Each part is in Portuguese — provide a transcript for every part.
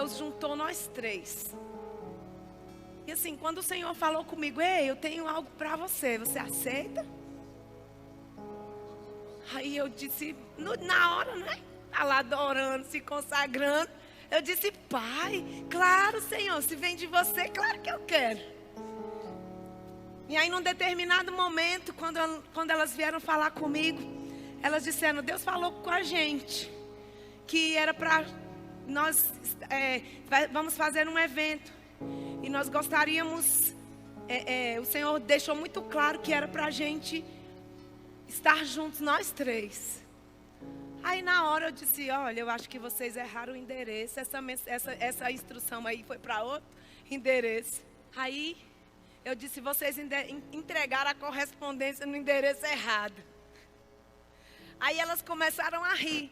Deus juntou nós três. E assim, quando o Senhor falou comigo, ei, eu tenho algo para você, você aceita? Aí eu disse, na hora, né? Tá lá adorando, se consagrando. Eu disse, Pai, claro, Senhor, se vem de você, claro que eu quero. E aí, num determinado momento, quando elas vieram falar comigo, elas disseram, Deus falou com a gente, que era para nós, vamos fazer um evento. E nós gostaríamos, o Senhor deixou muito claro que era para a gente estar juntos, nós três. Aí na hora eu disse, olha, eu acho que vocês erraram o endereço. Essa instrução aí foi para outro endereço. Aí eu disse, vocês entregaram a correspondência no endereço errado. Aí elas começaram a rir.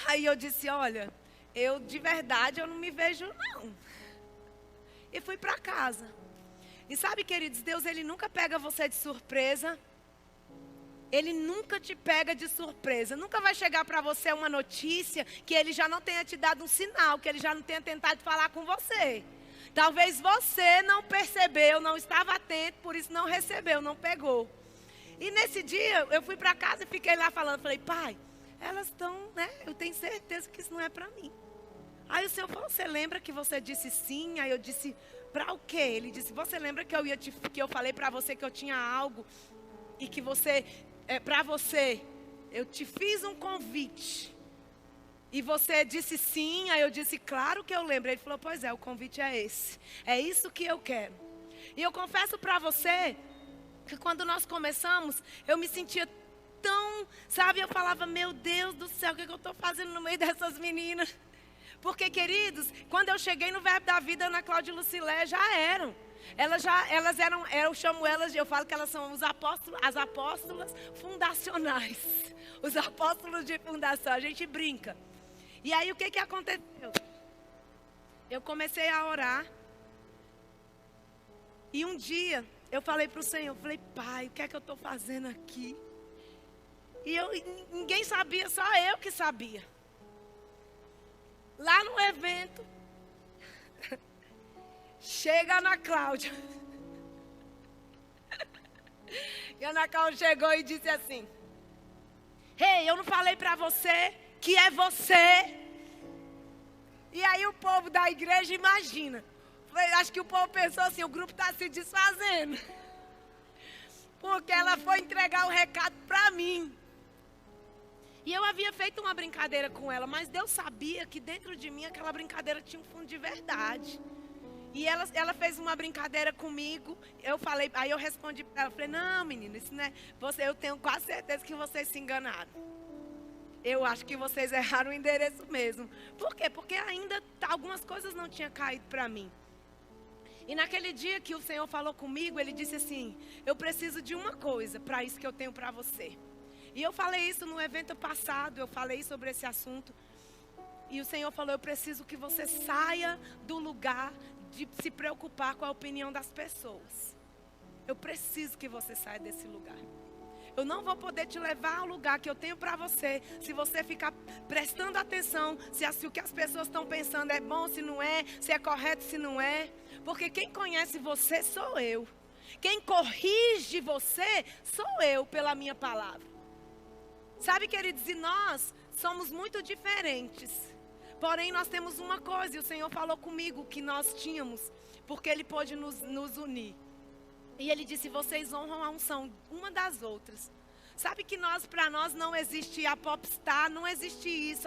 Aí eu disse, olha, eu de verdade eu não me vejo não. E fui para casa. E sabe, queridos, Deus ele nunca pega você de surpresa. Ele nunca te pega de surpresa. Nunca vai chegar para você uma notícia que ele já não tenha te dado um sinal, que ele já não tenha tentado falar com você. Talvez você não percebeu, não estava atento, por isso não recebeu, não pegou. E nesse dia eu fui para casa e fiquei lá falando, falei, pai, elas estão, né? Eu tenho certeza que isso não é para mim. Aí o Senhor falou, você lembra que você disse sim? Aí eu disse, para o quê? Ele disse, você lembra que eu falei para você que eu tinha algo e que você... para você, eu te fiz um convite. E você disse sim, aí eu disse, claro que eu lembro. Ele falou, pois é, o convite é esse. É isso que eu quero. E eu confesso para você, que quando nós começamos, eu me sentia tão, sabe, eu falava, meu Deus do céu, o que eu estou fazendo no meio dessas meninas? Porque, queridos, quando eu cheguei no Verbo da Vida, Ana Cláudia e Lucilé já eram. Elas eram, eu chamo elas, eu falo que elas são as apóstolas fundacionais. Os apóstolos de fundação, a gente brinca. E aí o que aconteceu? Eu comecei a orar. E um dia eu falei para o Senhor, eu falei, pai, o que é que eu estou fazendo aqui? E ninguém sabia, só eu que sabia. Lá no evento, chega a Ana Cláudia. E a Ana Cláudia chegou e disse assim, ei, eu não falei para você que é você? E aí o povo da igreja imagina. Acho que o povo pensou assim, o grupo está se desfazendo. Porque ela foi entregar o recado para mim. E eu havia feito uma brincadeira com ela, mas Deus sabia que dentro de mim aquela brincadeira tinha um fundo de verdade. E ela fez uma brincadeira comigo, aí eu respondi para ela, falei, não menina, isso não é, eu tenho quase certeza que vocês se enganaram. Eu acho que vocês erraram o endereço mesmo. Por quê? Porque ainda algumas coisas não tinham caído para mim. E naquele dia que o Senhor falou comigo, Ele disse assim, eu preciso de uma coisa para isso que eu tenho para você. E eu falei isso no evento passado, eu falei sobre esse assunto. E o Senhor falou, eu preciso que você saia do lugar de se preocupar com a opinião das pessoas. Eu preciso que você saia desse lugar. Eu não vou poder te levar ao lugar que eu tenho para você, se você ficar prestando atenção, se o que as pessoas estão pensando é bom, se não é, se é correto, se não é. Porque quem conhece você sou eu. Quem corrige você sou eu pela minha palavra. Sabe, queridos, e nós somos muito diferentes. Porém, nós temos uma coisa, e o Senhor falou comigo que nós tínhamos, porque Ele pôde nos unir. E Ele disse, vocês honram a unção uma das outras. Sabe que para nós não existe a popstar, não existe isso.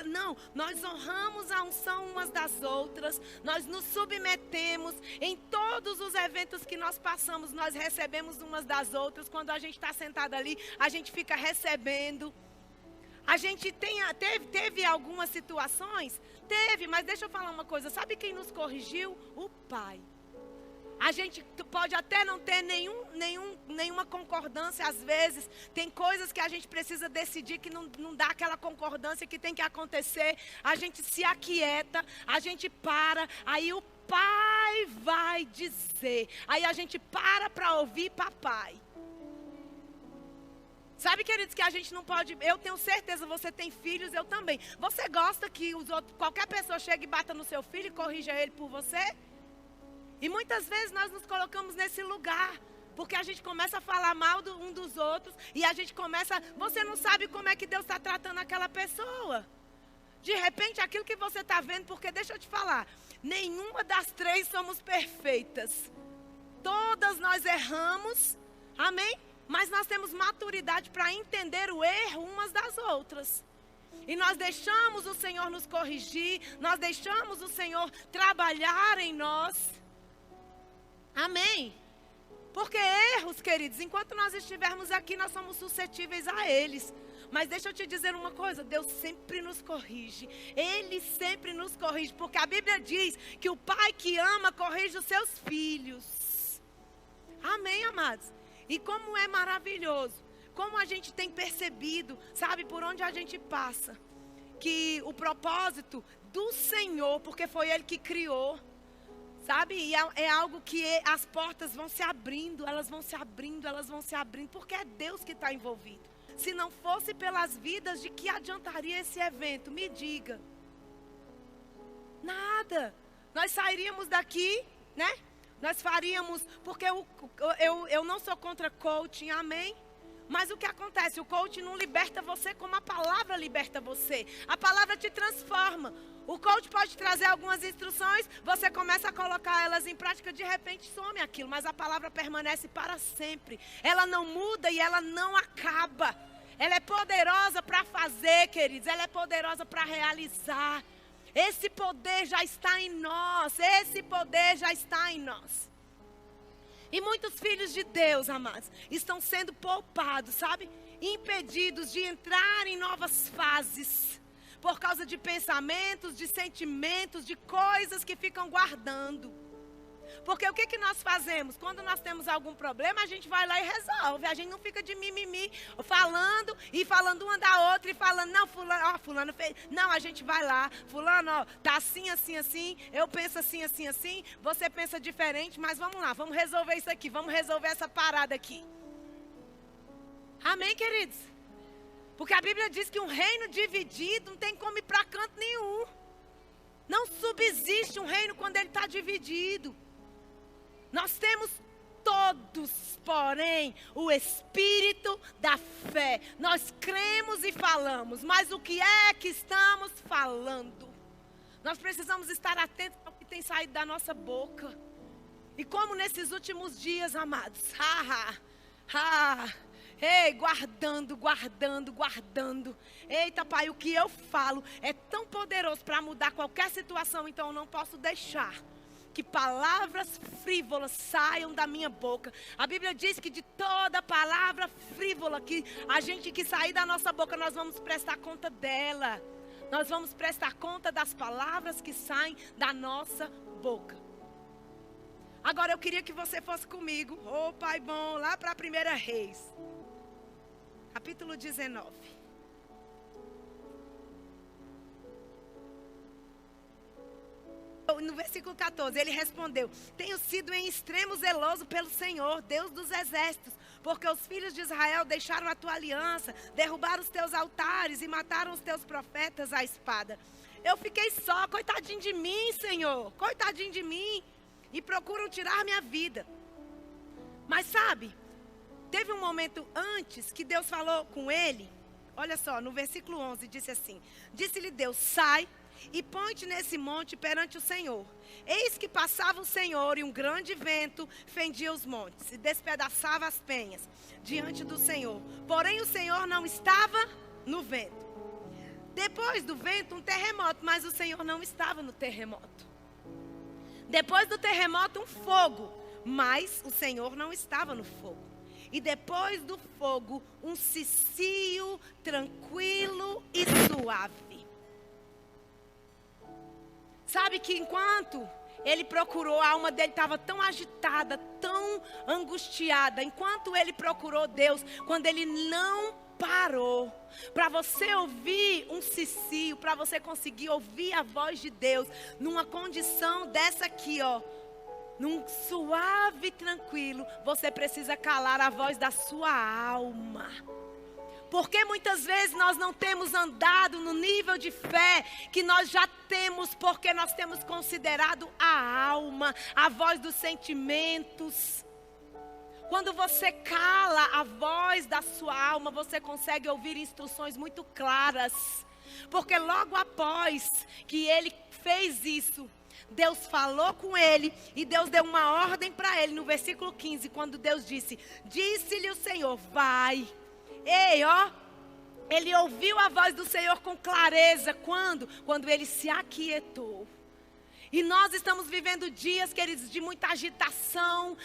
Não, nós honramos a unção umas das outras. Nós nos submetemos em todos os eventos que nós passamos. Nós recebemos umas das outras. Quando a gente está sentado ali, a gente fica recebendo. A gente teve algumas situações? Teve, mas deixa eu falar uma coisa. Sabe quem nos corrigiu? O Pai. A gente pode até não ter nenhuma concordância às vezes. Tem coisas que a gente precisa decidir que não dá aquela concordância que tem que acontecer. A gente se aquieta, a gente para, aí o Pai vai dizer. Aí a gente para ouvir papai. Sabe, queridos, que a gente não pode... Eu tenho certeza, você tem filhos, eu também. Você gosta que qualquer pessoa chegue e bata no seu filho e corrija ele por você? E muitas vezes nós nos colocamos nesse lugar, porque a gente começa a falar mal um dos outros, e a gente começa... Você não sabe como é que Deus está tratando aquela pessoa. De repente, aquilo que você está vendo, porque deixa eu te falar, nenhuma das três somos perfeitas. Todas nós erramos, amém? Mas nós temos maturidade para entender o erro umas das outras. E nós deixamos o Senhor nos corrigir, nós deixamos o Senhor trabalhar em nós. Amém? Porque erros, queridos, enquanto nós estivermos aqui, nós somos suscetíveis a eles. Mas deixa eu te dizer uma coisa, Deus sempre nos corrige. Ele sempre nos corrige, porque a Bíblia diz que o pai que ama corrige os seus filhos. Amém, amados? E como é maravilhoso, como a gente tem percebido, sabe, por onde a gente passa, que o propósito do Senhor, porque foi Ele que criou, sabe, e é algo que as portas vão se abrindo, elas vão se abrindo, elas vão se abrindo, porque é Deus que está envolvido. Se não fosse pelas vidas, de que adiantaria esse evento? Me diga. Nada. Nós sairíamos daqui, né? Nós faríamos, porque eu não sou contra coaching, amém? Mas o que acontece? O coaching não liberta você como a palavra liberta você. A palavra te transforma. O coach pode trazer algumas instruções, você começa a colocar elas em prática, de repente some aquilo. Mas a palavra permanece para sempre. Ela não muda e ela não acaba. Ela é poderosa para fazer, queridos. Ela é poderosa para realizar. Esse poder já está em nós. Esse poder já está em nós. E muitos filhos de Deus, amados, estão sendo poupados, sabe? Impedidos de entrar em novas fases. Por causa de pensamentos, de sentimentos, de coisas que ficam guardando. Porque o que nós fazemos? Quando nós temos algum problema, a gente vai lá e resolve. A gente não fica de mimimi, falando uma da outra e falando, não, fulano fez. Não, a gente vai lá, fulano, ó, tá assim, assim, assim, eu penso assim, assim, assim, você pensa diferente, mas vamos lá, vamos resolver isso aqui, vamos resolver essa parada aqui. Amém, queridos? Porque a Bíblia diz que um reino dividido não tem como ir para canto nenhum. Não subsiste um reino quando ele está dividido. Nós temos todos, porém, o espírito da fé. Nós cremos e falamos, mas o que é que estamos falando? Nós precisamos estar atentos ao que tem saído da nossa boca. E como nesses últimos dias, amados, ei, guardando. Eita, Pai, o que eu falo é tão poderoso para mudar qualquer situação, então eu não posso deixar que palavras frívolas saiam da minha boca. A Bíblia diz que de toda palavra frívola que sair da nossa boca, nós vamos prestar conta dela. Nós vamos prestar conta das palavras que saem da nossa boca. Agora eu queria que você fosse comigo, Pai bom, lá para 1 Reis, capítulo 19. No versículo 14, ele respondeu: tenho sido em extremo zeloso pelo Senhor, Deus dos exércitos, porque os filhos de Israel deixaram a tua aliança, derrubaram os teus altares e mataram os teus profetas à espada. Eu fiquei só, coitadinho de mim, Senhor, coitadinho de mim, e procuram tirar minha vida. Mas sabe, teve um momento antes que Deus falou com ele. Olha só, no versículo 11 disse assim: disse-lhe Deus, sai e põe-te nesse monte perante o Senhor. Eis que passava o Senhor e um grande vento fendia os montes e despedaçava as penhas diante do Senhor. Porém o Senhor não estava no vento. Depois do vento um terremoto, mas o Senhor não estava no terremoto. Depois do terremoto um fogo, mas o Senhor não estava no fogo. E depois do fogo um cicio tranquilo e suave. Sabe que enquanto ele procurou, a alma dele estava tão agitada, tão angustiada. Enquanto ele procurou Deus, quando ele não parou, para você ouvir um cicio, para você conseguir ouvir a voz de Deus, numa condição dessa aqui, ó, num suave e tranquilo, você precisa calar a voz da sua alma. Porque muitas vezes nós não temos andado no nível de fé que nós já temos, porque nós temos considerado a alma, a voz dos sentimentos. Quando você cala a voz da sua alma, você consegue ouvir instruções muito claras. Porque logo após que ele fez isso, Deus falou com ele e Deus deu uma ordem para ele no versículo 15, quando Deus disse-lhe o Senhor, vai. Ei, ó, ele ouviu a voz do Senhor com clareza, quando ele se aquietou. E nós estamos vivendo dias, queridos, de muita agitação,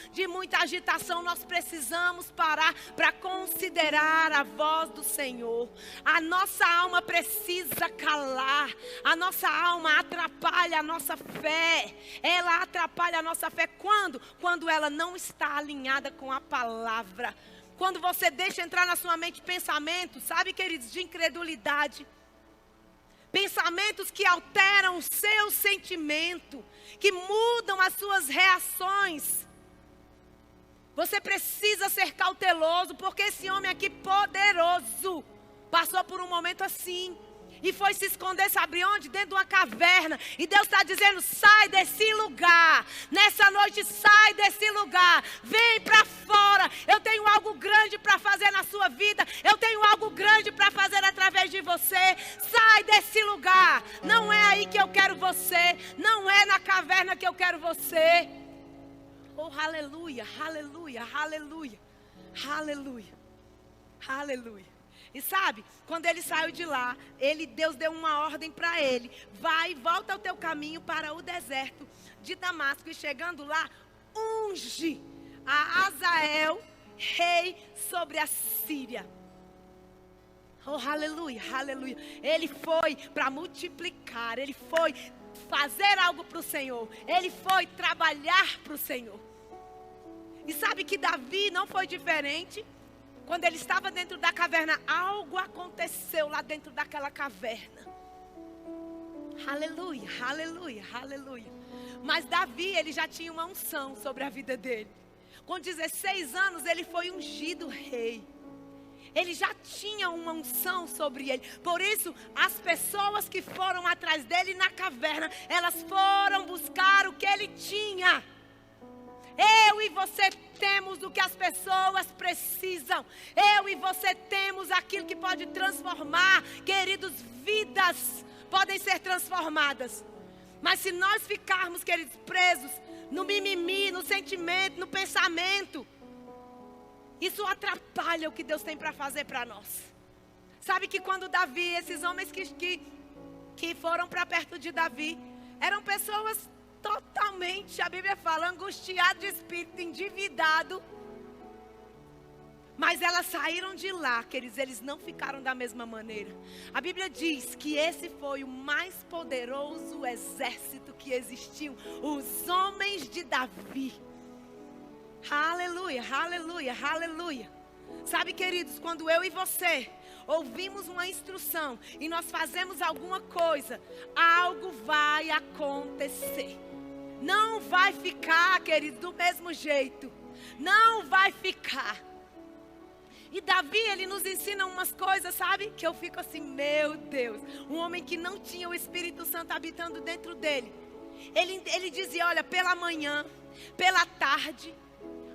nós precisamos parar para considerar a voz do Senhor. A nossa alma precisa calar, a nossa alma atrapalha a nossa fé. Ela atrapalha a nossa fé quando ela não está alinhada com a palavra. Quando você deixa entrar na sua mente pensamentos, sabe, queridos, de incredulidade. Pensamentos que alteram o seu sentimento, que mudam as suas reações. Você precisa ser cauteloso, porque esse homem aqui poderoso passou por um momento assim. E foi se esconder, sabe onde? Dentro de uma caverna. E Deus está dizendo, sai desse lugar. Nessa noite, sai desse lugar. Vem para fora. Eu tenho algo grande para fazer na sua vida. Eu tenho algo grande para fazer através de você. Sai desse lugar. Não é aí que eu quero você. Não é na caverna que eu quero você. Oh, aleluia, aleluia, aleluia. Aleluia, aleluia. E sabe, quando ele saiu de lá, Deus deu uma ordem para ele. Vai, volta ao teu caminho para o deserto de Damasco. E chegando lá, unge a Azael, rei sobre a Síria. Oh, aleluia, aleluia. Ele foi para multiplicar, ele foi fazer algo para o Senhor. Ele foi trabalhar para o Senhor. E sabe que Davi não foi diferente. Quando ele estava dentro da caverna, algo aconteceu lá dentro daquela caverna. Aleluia, aleluia, aleluia. Mas Davi, ele já tinha uma unção sobre a vida dele. Com 16 anos, ele foi ungido rei. Ele já tinha uma unção sobre ele. Por isso, as pessoas que foram atrás dele na caverna, elas foram buscar o que ele tinha. Eu e você temos o que as pessoas precisam. Eu e você temos aquilo que pode transformar. Queridos, vidas podem ser transformadas. Mas se nós ficarmos, queridos, presos no mimimi, no sentimento, no pensamento, isso atrapalha o que Deus tem para fazer para nós. Sabe que quando Davi, esses homens que foram para perto de Davi, eram pessoas totalmente, a Bíblia fala, angustiado de espírito, endividado. Mas elas saíram de lá, queridos, eles não ficaram da mesma maneira. A Bíblia diz que esse foi o mais poderoso exército que existiu, os homens de Davi. Aleluia, aleluia, aleluia. Sabe, queridos, quando eu e você ouvimos uma instrução e nós fazemos alguma coisa, algo vai acontecer. Não vai ficar, queridos, do mesmo jeito. Não vai ficar. E Davi, ele nos ensina umas coisas, sabe? Que eu fico assim, meu Deus. Um homem que não tinha o Espírito Santo habitando dentro dele. Ele dizia, olha, pela manhã, pela tarde,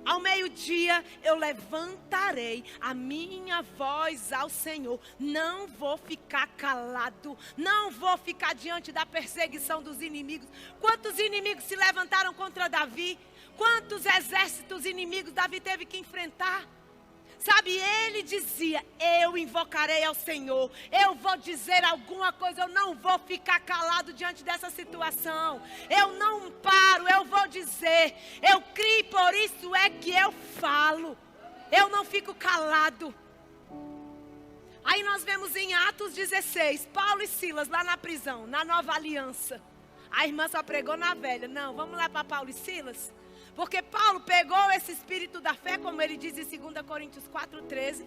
ao meio-dia, eu levantarei a minha voz ao Senhor. Não vou ficar calado. Não vou ficar diante da perseguição dos inimigos. Quantos inimigos se levantaram contra Davi? Quantos exércitos inimigos Davi teve que enfrentar? Sabe, ele dizia, eu invocarei ao Senhor, eu vou dizer alguma coisa, eu não vou ficar calado diante dessa situação, eu não paro, eu vou dizer, eu criei, por isso é que eu falo, eu não fico calado. Aí nós vemos em Atos 16, Paulo e Silas lá na prisão, na Nova Aliança. A irmã só pregou na velha, não, vamos lá para Paulo e Silas? Porque Paulo pegou esse espírito da fé, como ele diz em 2 Coríntios 4:13.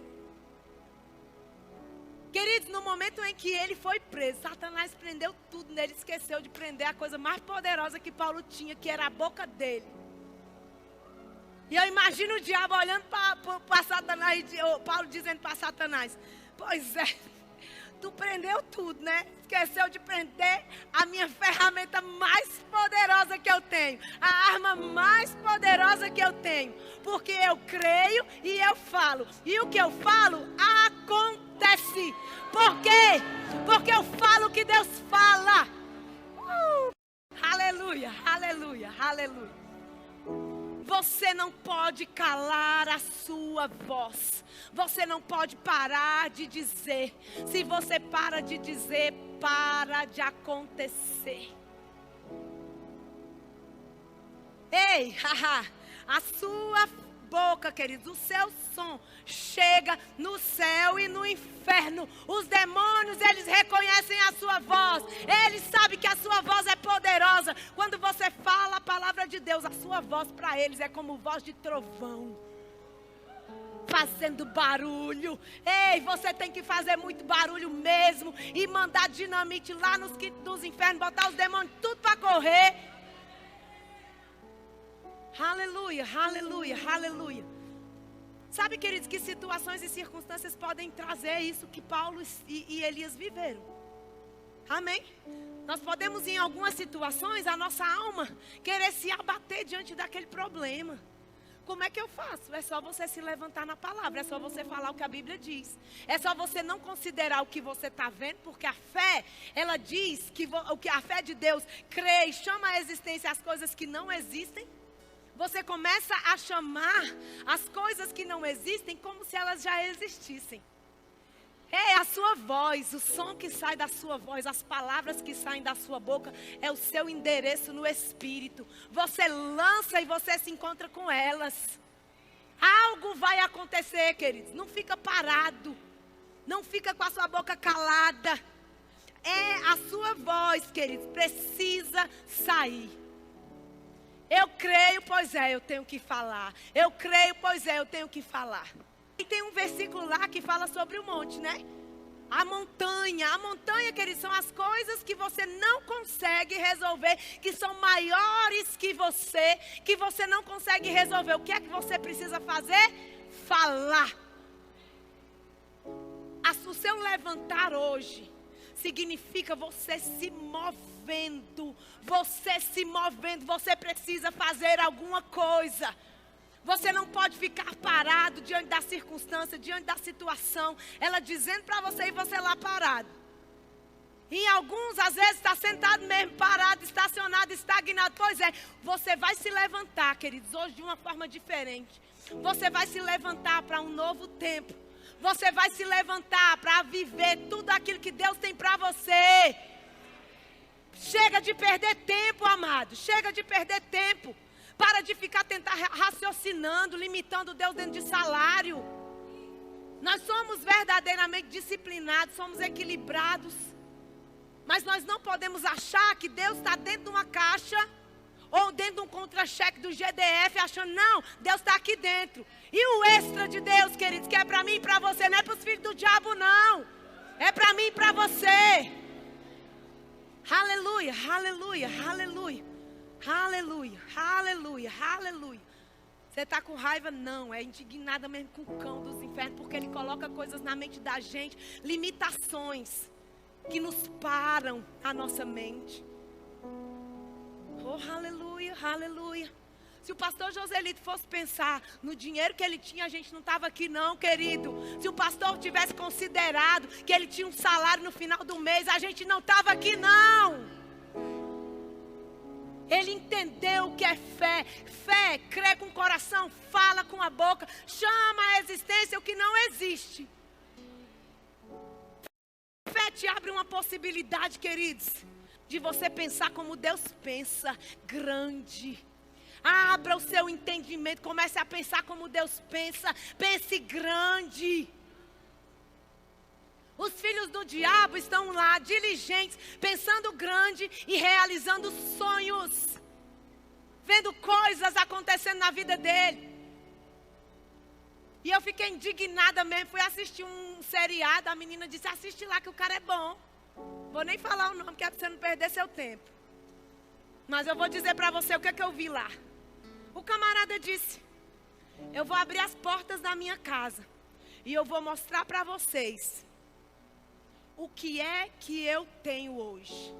Queridos, no momento em que ele foi preso, Satanás prendeu tudo nele, esqueceu de prender a coisa mais poderosa que Paulo tinha, que era a boca dele. E eu imagino o diabo olhando para Satanás, Paulo dizendo para Satanás, Pois é. Tu prendeu tudo, né? Esqueceu de prender a minha ferramenta mais poderosa que eu tenho. A arma mais poderosa que eu tenho. Porque eu creio e eu falo. E o que eu falo acontece. Por quê? Porque eu falo o que Deus fala. Aleluia, aleluia, aleluia. Você não pode calar a sua voz. Você não pode parar de dizer. Se você para de dizer, para de acontecer. Ei, haha, a sua boca, queridos, o seu som chega no céu e no inferno. Os demônios, eles reconhecem a sua voz. Eles sabem que a sua voz é poderosa. Quando você fala a palavra de Deus, a sua voz para eles é como voz de trovão, fazendo barulho. Ei, você tem que fazer muito barulho mesmo e mandar dinamite lá nos infernos, botar os demônios tudo para correr. Aleluia, aleluia, aleluia. Sabe, queridos, que situações e circunstâncias podem trazer isso que Paulo e Elias viveram. Amém? Nós podemos, em algumas situações, a nossa alma querer se abater diante daquele problema. Como é que eu faço? É só você se levantar na palavra, é só você falar o que a Bíblia diz. É só você não considerar o que você está vendo, porque a fé, ela diz que o que a fé de Deus crê e chama à existência as coisas que não existem. Você começa a chamar as coisas que não existem como se elas já existissem. É a sua voz, o som que sai da sua voz, as palavras que saem da sua boca, é o seu endereço no Espírito. Você lança e você se encontra com elas. Algo vai acontecer, queridos. Não fica parado. Não fica com a sua boca calada. É a sua voz, queridos, precisa sair. Eu creio, pois é, eu tenho que falar. Eu creio, pois é, eu tenho que falar. E tem um versículo lá que fala sobre o monte, né? A montanha, queridos, são as coisas que você não consegue resolver, que são maiores que você não consegue resolver. O que é que você precisa fazer? Falar. O seu levantar hoje significa você se movendo. Você se movendo, você precisa fazer alguma coisa. Você não pode ficar parado diante da circunstância, diante da situação. Ela dizendo para você e você lá parado. Em alguns, às vezes, está sentado mesmo, parado, estacionado, estagnado. Pois é, você vai se levantar, queridos, hoje de uma forma diferente. Você vai se levantar para um novo tempo. Você vai se levantar para viver tudo aquilo que Deus tem para você. Chega de perder tempo, amado. Chega de perder tempo. Para de ficar raciocinando, limitando Deus dentro de salário. Nós somos verdadeiramente disciplinados, somos equilibrados. Mas nós não podemos achar que Deus está dentro de uma caixa ou dentro de um contra-cheque do GDF, achando, não, Deus está aqui dentro. E o extra de Deus, queridos, que é para mim e para você, não é para os filhos do diabo, não. É para mim e para você. Aleluia, aleluia, aleluia. Aleluia, aleluia, aleluia. Você está com raiva? Não, é indignada mesmo com o cão dos infernos, porque ele coloca coisas na mente da gente, limitações que nos param a nossa mente. Oh, aleluia, aleluia. Se o pastor Joselito fosse pensar no dinheiro que ele tinha, a gente não estava aqui não, querido. Se o pastor tivesse considerado que ele tinha um salário no final do mês, a gente não estava aqui não. Ele entendeu o que é fé. Fé, crê com o coração, fala com a boca, chama à existência o que não existe. Fé te abre uma possibilidade, queridos, de você pensar como Deus pensa, grande. Abra o seu entendimento, comece a pensar como Deus pensa, pense grande. Os filhos do diabo estão lá, diligentes, pensando grande e realizando sonhos. Vendo coisas acontecendo na vida dele. E eu fiquei indignada mesmo, fui assistir um seriado, a menina disse, assiste lá que o cara é bom. Vou nem falar o nome, que é para você não perder seu tempo. Mas eu vou dizer para você o que é que eu vi lá. O camarada disse, eu vou abrir as portas da minha casa. E eu vou mostrar para vocês o que é que eu tenho hoje?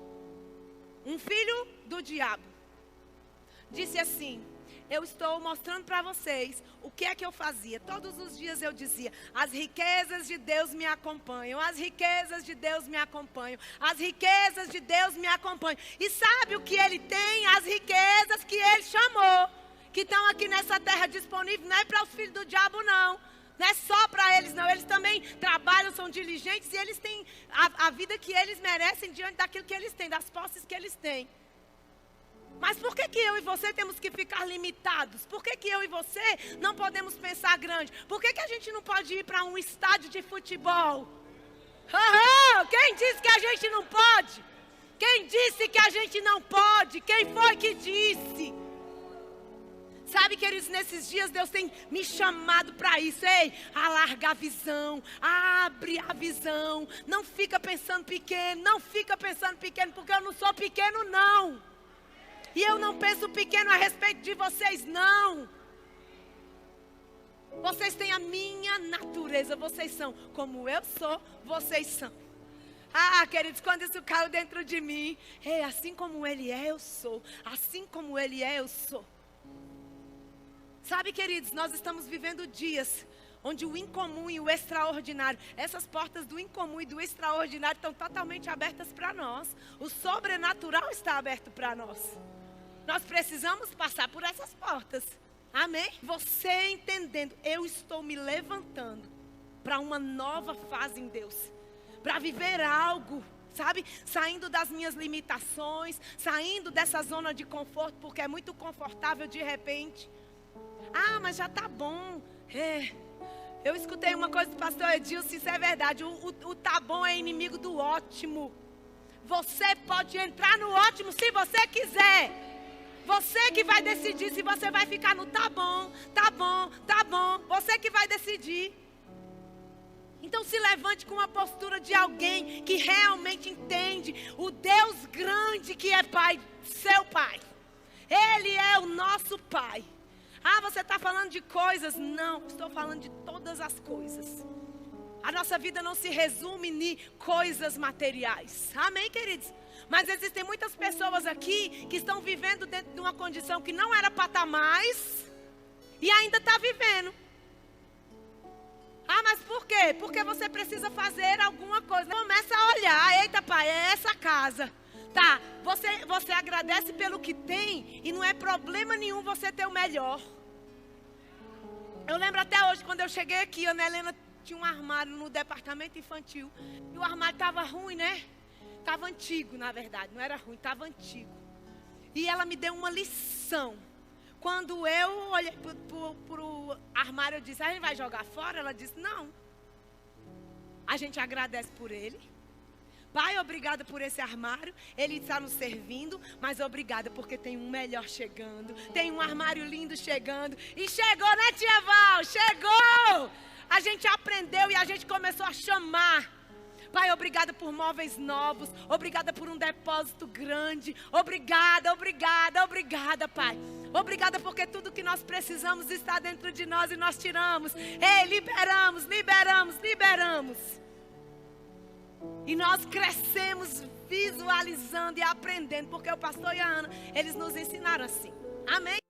Um filho do diabo disse assim: eu estou mostrando para vocês o que é que eu fazia. Todos os dias eu dizia: as riquezas de Deus me acompanham, as riquezas de Deus me acompanham, as riquezas de Deus me acompanham. E sabe o que ele tem? As riquezas que ele chamou, que estão aqui nessa terra disponíveis. Não é para os filhos do diabo, não. Não é só para eles, não. Eles também trabalham, são diligentes e eles têm a vida que eles merecem diante daquilo que eles têm, das posses que eles têm. Mas por que eu e você temos que ficar limitados? Por que eu e você não podemos pensar grande? Por que a gente não pode ir para um estádio de futebol? Quem disse que a gente não pode? Quem disse que a gente não pode? Quem foi que disse? Sabe, queridos, nesses dias Deus tem me chamado para isso. Ei, alarga a visão, abre a visão. Não fica pensando pequeno, não fica pensando pequeno, porque eu não sou pequeno, não. E eu não penso pequeno a respeito de vocês, não. Vocês têm a minha natureza. Vocês são como eu sou, vocês são. Ah, queridos, quando isso caiu dentro de mim, assim como ele é, eu sou. Assim como ele é, eu sou. Sabe, queridos, nós estamos vivendo dias onde o incomum e o extraordinário, essas portas do incomum e do extraordinário estão totalmente abertas para nós. O sobrenatural está aberto para nós. Nós precisamos passar por essas portas. Amém? Você entendendo, eu estou me levantando para uma nova fase em Deus. Para viver algo, sabe? Saindo das minhas limitações, saindo dessa zona de conforto, porque é muito confortável de repente. Ah, mas já tá bom. Eu escutei uma coisa do pastor Edilson, isso é verdade. O tá bom é inimigo do ótimo. Você pode entrar no ótimo se você quiser. Você que vai decidir se você vai ficar no tá bom, tá bom, tá bom. Você que vai decidir. Então se levante com uma postura de alguém que realmente entende o Deus grande que é Pai, seu Pai. Ele é o nosso Pai. Ah, você está falando de coisas? Não, estou falando de todas as coisas. A nossa vida não se resume em coisas materiais. Amém, queridos? Mas existem muitas pessoas aqui que estão vivendo dentro de uma condição que não era para estar mais e ainda está vivendo. Ah, mas por quê? Porque você precisa fazer alguma coisa. Começa a olhar, eita pai, é essa casa. Tá, você agradece pelo que tem e não é problema nenhum você ter o melhor. Eu lembro até hoje, quando eu cheguei aqui, a Ana Helena tinha um armário no departamento infantil. E o armário estava ruim, né? Estava antigo, na verdade. Não era ruim, estava antigo. E ela me deu uma lição. Quando eu olhei para o armário, eu disse: a gente vai jogar fora? Ela disse: não. A gente agradece por ele. Pai, obrigada por esse armário. Ele está nos servindo, mas obrigada porque tem um melhor chegando. Tem um armário lindo chegando. E chegou, né, tia Val? Chegou! A gente aprendeu e a gente começou a chamar. Pai, obrigada por móveis novos. Obrigada por um depósito grande. Obrigada, obrigada, obrigada, Pai. Obrigada porque tudo que nós precisamos está dentro de nós e nós tiramos. Ei, liberamos, liberamos, liberamos. E nós crescemos visualizando e aprendendo, porque o pastor e a Ana, eles nos ensinaram assim. Amém?